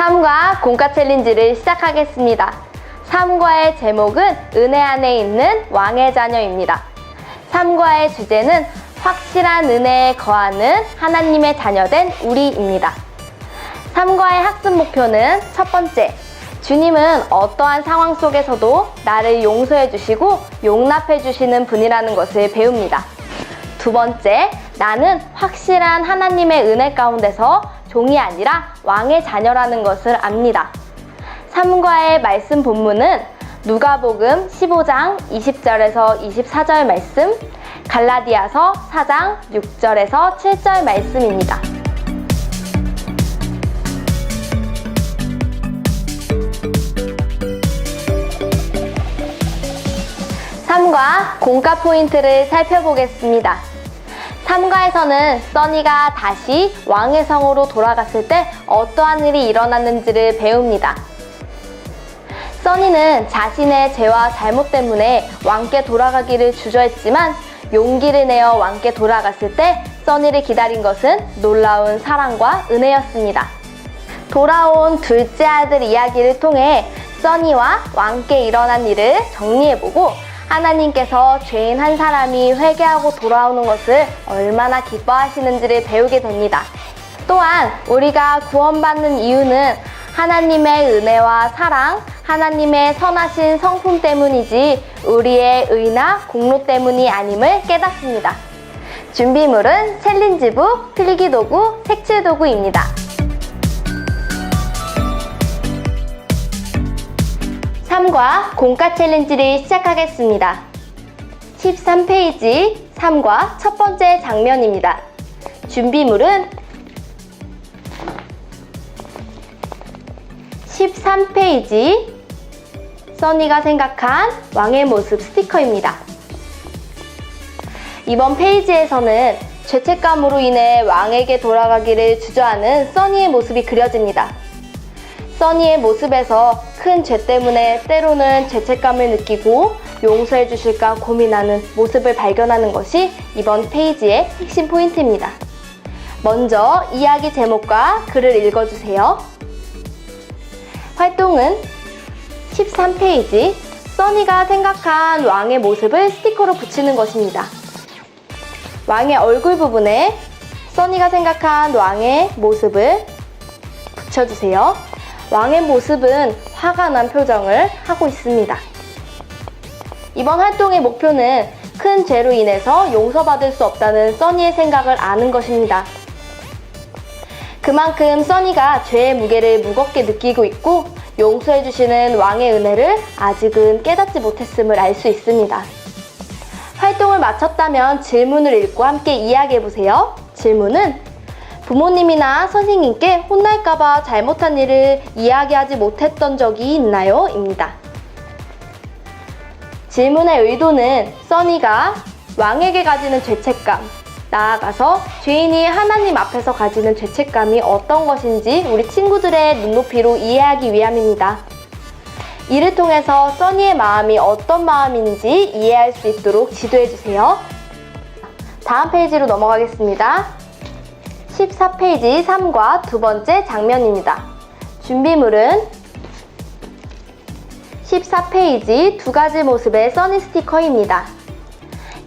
삶과 공과 챌린지를 시작하겠습니다. 삶과의 제목은 은혜 안에 있는 왕의 자녀입니다. 삶과의 주제는 확실한 은혜에 거하는 하나님의 자녀된 우리입니다. 삶과의 학습 목표는 첫 번째, 주님은 어떠한 상황 속에서도 나를 용서해 주시고 용납해 주시는 분이라는 것을 배웁니다. 두 번째, 나는 확실한 하나님의 은혜 가운데서 종이 아니라 왕의 자녀라는 것을 압니다. 삶과의 말씀 본문은 누가복음 15장 20절에서 24절 말씀, 갈라디아서 4장 6절에서 7절 말씀입니다. 삶과 공과 포인트를 살펴보겠습니다. 삶과에서는 써니가 다시 왕의 성으로 돌아갔을 때 어떠한 일이 일어났는지를 배웁니다. 써니는 자신의 죄와 잘못 때문에 왕께 돌아가기를 주저했지만 용기를 내어 왕께 돌아갔을 때 써니를 기다린 것은 놀라운 사랑과 은혜였습니다. 돌아온 둘째 아들 이야기를 통해 써니와 왕께 일어난 일을 정리해보고 하나님께서 죄인 한 사람이 회개하고 돌아오는 것을 얼마나 기뻐하시는지를 배우게 됩니다. 또한 우리가 구원받는 이유는 하나님의 은혜와 사랑, 하나님의 선하신 성품 때문이지 우리의 의나 공로 때문이 아님을 깨닫습니다. 준비물은 챌린지북, 필기도구, 색칠도구입니다. 삶과 공과 챌린지를 시작하겠습니다. 13페이지 3과 첫 번째 장면입니다. 준비물은 13페이지 써니가 생각한 왕의 모습 스티커입니다. 이번 페이지에서는 죄책감으로 인해 왕에게 돌아가기를 주저하는 써니의 모습이 그려집니다. 써니의 모습에서 큰 죄 때문에 때로는 죄책감을 느끼고 용서해 주실까 고민하는 모습을 발견하는 것이 이번 페이지의 핵심 포인트입니다. 먼저 이야기 제목과 글을 읽어주세요. 활동은 13페이지 써니가 생각한 왕의 모습을 스티커로 붙이는 것입니다. 왕의 얼굴 부분에 써니가 생각한 왕의 모습을 붙여주세요. 왕의 모습은 화가 난 표정을 하고 있습니다. 이번 활동의 목표는 큰 죄로 인해서 용서받을 수 없다는 써니의 생각을 아는 것입니다. 그만큼 써니가 죄의 무게를 무겁게 느끼고 있고 용서해 주시는 왕의 은혜를 아직은 깨닫지 못했음을 알 수 있습니다. 활동을 마쳤다면 질문을 읽고 함께 이야기해 보세요. 질문은 부모님이나 선생님께 혼날까봐 잘못한 일을 이야기하지 못했던 적이 있나요? 입니다. 질문의 의도는 써니가 왕에게 가지는 죄책감, 나아가서 죄인이 하나님 앞에서 가지는 죄책감이 어떤 것인지 우리 친구들의 눈높이로 이해하기 위함입니다. 이를 통해서 써니의 마음이 어떤 마음인지 이해할 수 있도록 지도해주세요. 다음 페이지로 넘어가겠습니다. 14페이지 3과 두 번째 장면입니다. 준비물은 14페이지 두 가지 모습의 써니 스티커입니다.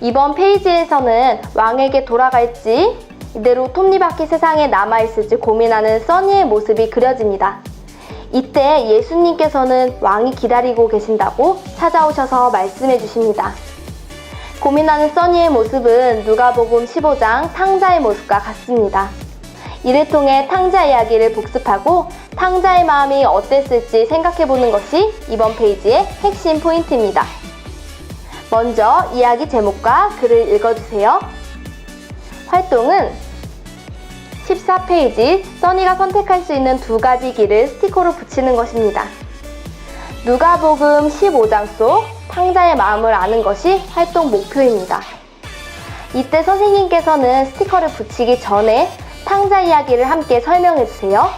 이번 페이지에서는 왕에게 돌아갈지 이대로 톱니바퀴 세상에 남아있을지 고민하는 써니의 모습이 그려집니다. 이때 예수님께서는 왕이 기다리고 계신다고 찾아오셔서 말씀해 주십니다. 고민하는 써니의 모습은 누가복음 15장 탕자의 모습과 같습니다. 이를 통해 탕자 이야기를 복습하고 탕자의 마음이 어땠을지 생각해보는 것이 이번 페이지의 핵심 포인트입니다. 먼저 이야기 제목과 글을 읽어주세요. 활동은 14페이지 써니가 선택할 수 있는 두 가지 길을 스티커로 붙이는 것입니다. 누가복음 15장 속 탕자의 마음을 아는 것이 활동 목표입니다. 이때 선생님께서는 스티커를 붙이기 전에 탕자 이야기를 함께 설명해 주세요.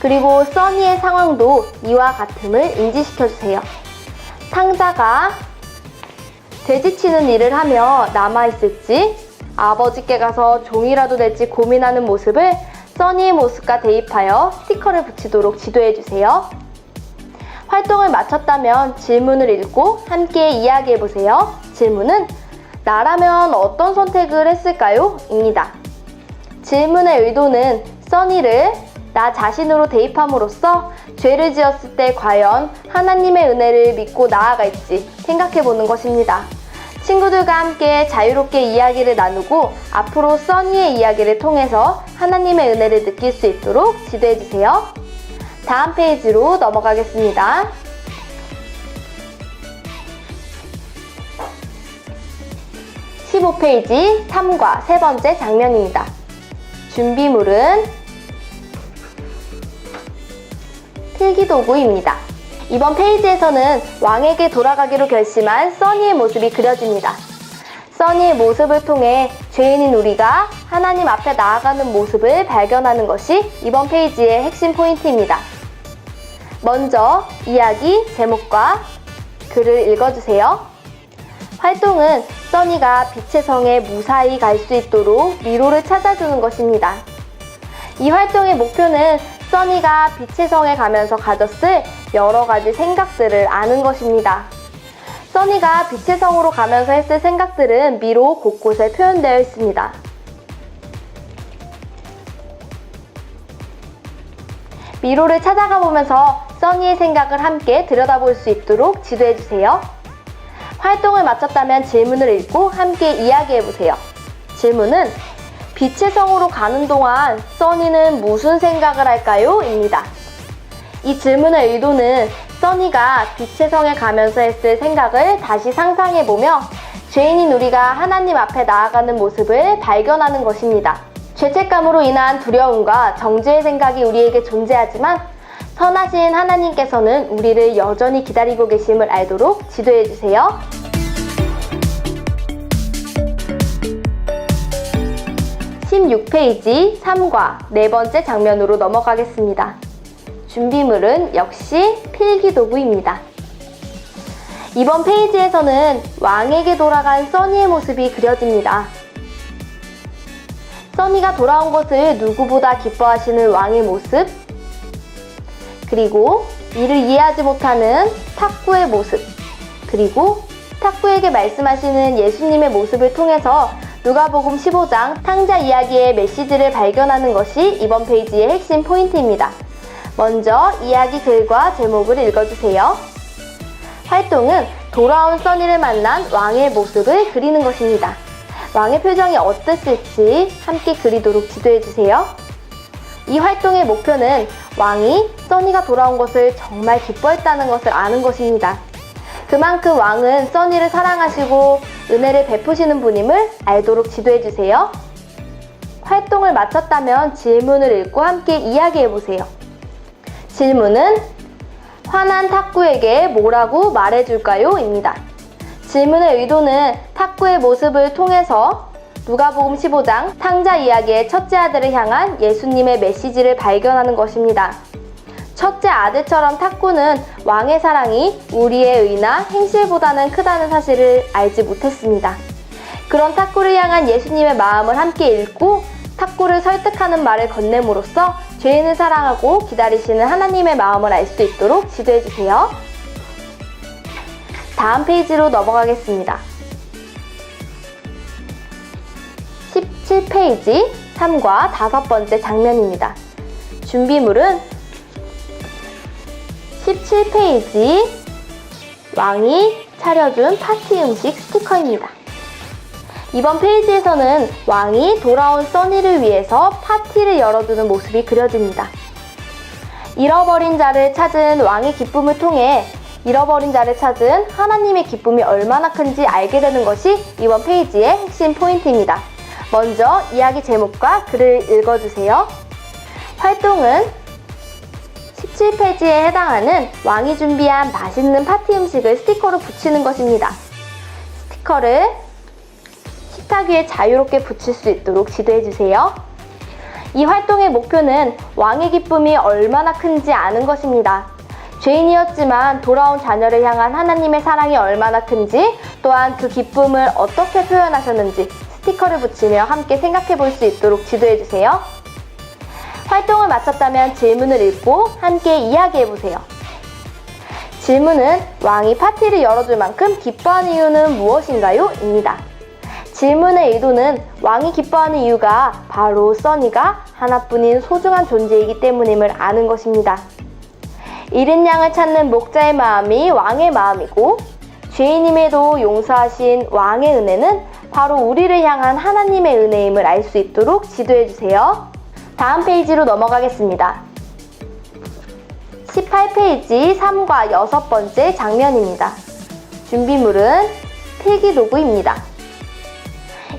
그리고 써니의 상황도 이와 같음을 인지시켜 주세요. 탕자가 돼지치는 일을 하며 남아있을지 아버지께 가서 종이라도 될지 고민하는 모습을 써니의 모습과 대입하여 스티커를 붙이도록 지도해주세요. 활동을 마쳤다면 질문을 읽고 함께 이야기해보세요. 질문은 나라면 어떤 선택을 했을까요? 입니다. 질문의 의도는 써니를 나 자신으로 대입함으로써 죄를 지었을 때 과연 하나님의 은혜를 믿고 나아갈지 생각해보는 것입니다. 친구들과 함께 자유롭게 이야기를 나누고 앞으로 써니의 이야기를 통해서 하나님의 은혜를 느낄 수 있도록 지도해주세요. 다음 페이지로 넘어가겠습니다. 15페이지 3과 세 번째 장면입니다. 준비물은 필기도구입니다. 이번 페이지에서는 왕에게 돌아가기로 결심한 써니의 모습이 그려집니다. 써니의 모습을 통해 죄인인 우리가 하나님 앞에 나아가는 모습을 발견하는 것이 이번 페이지의 핵심 포인트입니다. 먼저 이야기 제목과 글을 읽어주세요. 활동은 써니가 빛의 성에 무사히 갈 수 있도록 미로를 찾아주는 것입니다. 이 활동의 목표는 써니가 빛의 성에 가면서 가졌을 여러 가지 생각들을 아는 것입니다. 써니가 빛의 성으로 가면서 했을 생각들은 미로 곳곳에 표현되어 있습니다. 미로를 찾아가 보면서 써니의 생각을 함께 들여다볼 수 있도록 지도해주세요. 활동을 마쳤다면 질문을 읽고 함께 이야기해보세요. 질문은 빛의 성으로 가는 동안 써니는 무슨 생각을 할까요? 입니다. 이 질문의 의도는 써니가 빛의 성에 가면서 했을 생각을 다시 상상해보며 죄인인 우리가 하나님 앞에 나아가는 모습을 발견하는 것입니다. 죄책감으로 인한 두려움과 정죄의 생각이 우리에게 존재하지만 선하신 하나님께서는 우리를 여전히 기다리고 계심을 알도록 지도해주세요. 16페이지 3과 네 번째 장면으로 넘어가겠습니다. 준비물은 역시 필기도구입니다. 이번 페이지에서는 왕에게 돌아간 써니의 모습이 그려집니다. 써니가 돌아온 것을 누구보다 기뻐하시는 왕의 모습, 그리고 이를 이해하지 못하는 탁구의 모습, 그리고 탁구에게 말씀하시는 예수님의 모습을 통해서 누가복음 15장 탕자 이야기의 메시지를 발견하는 것이 이번 페이지의 핵심 포인트입니다. 먼저 이야기 글과 제목을 읽어주세요. 활동은 돌아온 써니를 만난 왕의 모습을 그리는 것입니다. 왕의 표정이 어땠을지 함께 그리도록 지도해주세요. 이 활동의 목표는 왕이 써니가 돌아온 것을 정말 기뻐했다는 것을 아는 것입니다. 그만큼 왕은 써니를 사랑하시고 은혜를 베푸시는 분임을 알도록 지도해주세요. 활동을 마쳤다면 질문을 읽고 함께 이야기해보세요. 질문은 화난 탁구에게 뭐라고 말해줄까요? 입니다. 질문의 의도는 탁구의 모습을 통해서 누가복음 15장 탕자 이야기의 첫째 아들을 향한 예수님의 메시지를 발견하는 것입니다. 첫째 아들처럼 탁구는 왕의 사랑이 우리의 의나 행실보다는 크다는 사실을 알지 못했습니다. 그런 탁구를 향한 예수님의 마음을 함께 읽고 탁구를 설득하는 말을 건넴으로써 죄인을 사랑하고 기다리시는 하나님의 마음을 알 수 있도록 지도해주세요. 다음 페이지로 넘어가겠습니다. 17페이지 3과 다섯 번째 장면입니다. 준비물은 17페이지 왕이 차려준 파티 음식 스티커입니다. 이번 페이지에서는 왕이 돌아온 써니를 위해서 파티를 열어두는 모습이 그려집니다. 잃어버린 자를 찾은 왕의 기쁨을 통해 잃어버린 자를 찾은 하나님의 기쁨이 얼마나 큰지 알게 되는 것이 이번 페이지의 핵심 포인트입니다. 먼저 이야기 제목과 글을 읽어주세요. 활동은 17페이지에 해당하는 왕이 준비한 맛있는 파티 음식을 스티커로 붙이는 것입니다. 스티커를 식탁 위에 자유롭게 붙일 수 있도록 지도해주세요. 이 활동의 목표는 왕의 기쁨이 얼마나 큰지 아는 것입니다. 죄인이었지만 돌아온 자녀를 향한 하나님의 사랑이 얼마나 큰지, 또한 그 기쁨을 어떻게 표현하셨는지 스티커를 붙이며 함께 생각해 볼 수 있도록 지도해주세요. 활동을 마쳤다면 질문을 읽고 함께 이야기해보세요. 질문은 왕이 파티를 열어줄 만큼 기뻐하는 이유는 무엇인가요? 입니다. 질문의 의도는 왕이 기뻐하는 이유가 바로 써니가 하나뿐인 소중한 존재이기 때문임을 아는 것입니다. 잃은 양을 찾는 목자의 마음이 왕의 마음이고 죄인임에도 용서하신 왕의 은혜는 바로 우리를 향한 하나님의 은혜임을 알 수 있도록 지도해주세요. 다음 페이지로 넘어가겠습니다. 18페이지 3과 6번째 장면입니다. 준비물은 필기도구입니다.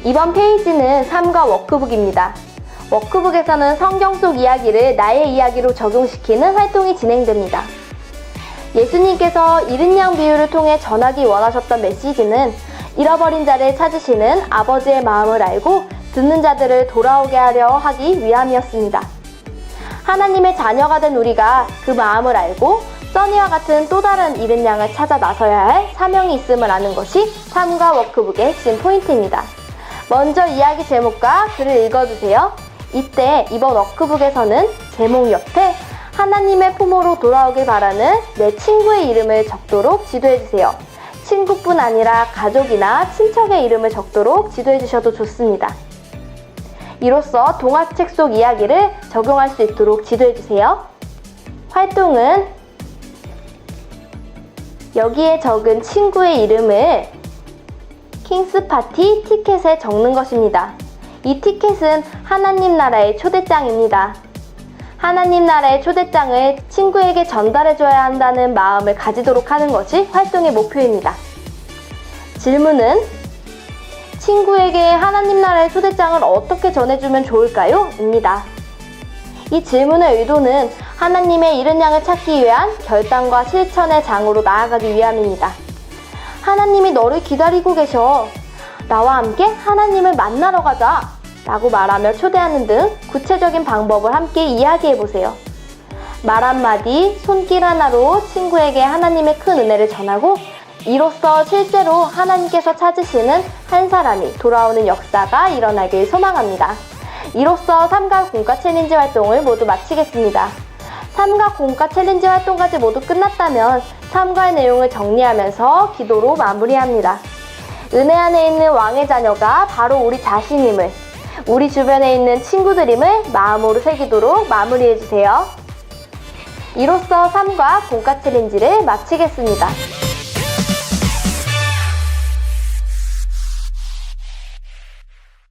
이번 페이지는 3과 워크북입니다. 워크북에서는 성경 속 이야기를 나의 이야기로 적용시키는 활동이 진행됩니다. 예수님께서 잃은 양 비유를 통해 전하기 원하셨던 메시지는 잃어버린 자를 찾으시는 아버지의 마음을 알고 듣는 자들을 돌아오게 하려 하기 위함이었습니다. 하나님의 자녀가 된 우리가 그 마음을 알고 써니와 같은 또 다른 잃은 양을 찾아 나서야 할 사명이 있음을 아는 것이 3과 워크북의 핵심 포인트입니다. 먼저 이야기 제목과 글을 읽어주세요. 이때 이번 워크북에서는 제목 옆에 하나님의 품으로 돌아오길 바라는 내 친구의 이름을 적도록 지도해주세요. 친구뿐 아니라 가족이나 친척의 이름을 적도록 지도해주셔도 좋습니다. 이로써 동화책 속 이야기를 적용할 수 있도록 지도해주세요. 활동은 여기에 적은 친구의 이름을 킹스파티 티켓에 적는 것입니다. 이 티켓은 하나님 나라의 초대장입니다. 하나님 나라의 초대장을 친구에게 전달해줘야 한다는 마음을 가지도록 하는 것이 활동의 목표입니다. 질문은 친구에게 하나님 나라의 초대장을 어떻게 전해주면 좋을까요? 입니다. 이 질문의 의도는 하나님의 잃은 양을 찾기 위한 결단과 실천의 장으로 나아가기 위함입니다. 하나님이 너를 기다리고 계셔. 나와 함께 하나님을 만나러 가자. 라고 말하며 초대하는 등 구체적인 방법을 함께 이야기해보세요. 말 한마디, 손길 하나로 친구에게 하나님의 큰 은혜를 전하고 이로써 실제로 하나님께서 찾으시는 한 사람이 돌아오는 역사가 일어나길 소망합니다. 이로써 3가 공과 챌린지 활동을 모두 마치겠습니다. 3가 공과 챌린지 활동까지 모두 끝났다면 3과의 내용을 정리하면서 기도로 마무리합니다. 은혜 안에 있는 왕의 자녀가 바로 우리 자신임을, 우리 주변에 있는 친구들임을 마음으로 새기도록 마무리해주세요. 이로써 3과 공과 챌린지를 마치겠습니다.